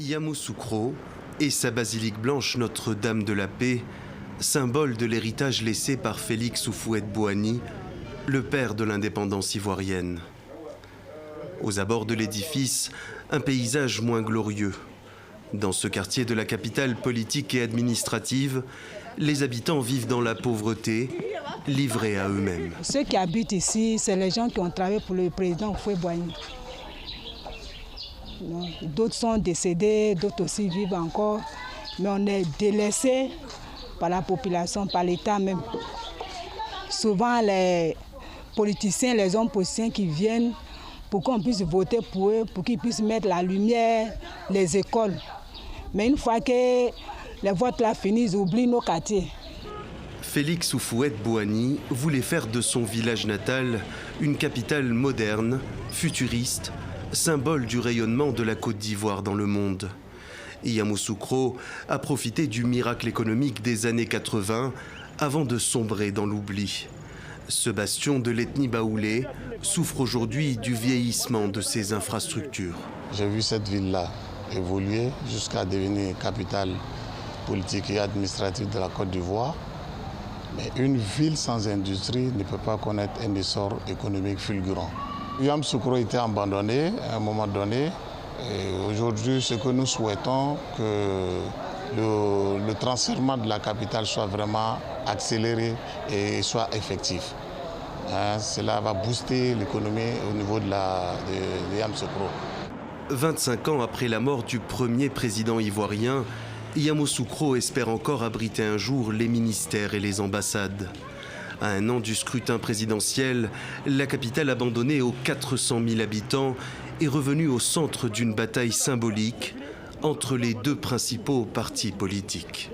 Yamoussoukro et sa basilique blanche Notre-Dame de la Paix, symbole de l'héritage laissé par Félix Houphouët-Boigny, le père de l'indépendance ivoirienne. Aux abords de l'édifice, un paysage moins glorieux. Dans ce quartier de la capitale politique et administrative, les habitants vivent dans la pauvreté, livrés à eux-mêmes. Ceux qui habitent ici, c'est les gens qui ont travaillé pour le président Houphouët-Boigny. D'autres sont décédés, d'autres aussi vivent encore, mais on est délaissés par la population, par l'État même. Souvent, les politiciens, les hommes politiciens qui viennent pour qu'on puisse voter pour eux, pour qu'ils puissent mettre la lumière, les écoles. Mais une fois que les votes là finissent, ils oublient nos quartiers. Félix Houphouët-Boigny voulait faire de son village natal une capitale moderne, futuriste, symbole du rayonnement de la Côte d'Ivoire dans le monde. Yamoussoukro a profité du miracle économique des années 80 avant de sombrer dans l'oubli. Ce bastion de l'ethnie baoulé souffre aujourd'hui du vieillissement de ses infrastructures. J'ai vu cette ville-là évoluer jusqu'à devenir capitale politique et administrative de la Côte d'Ivoire. Mais une ville sans industrie ne peut pas connaître un essor économique fulgurant. Yamoussoukro était abandonné à un moment donné. Aujourd'hui, ce que nous souhaitons, que le transfèrement de la capitale soit vraiment accéléré et soit effectif. Cela va booster l'économie au niveau de Yamoussoukro. 25 ans après la mort du premier président ivoirien, Yamoussoukro espère encore abriter un jour les ministères et les ambassades. À un an du scrutin présidentiel, la capitale abandonnée aux 400 000 habitants est revenue au centre d'une bataille symbolique entre les deux principaux partis politiques.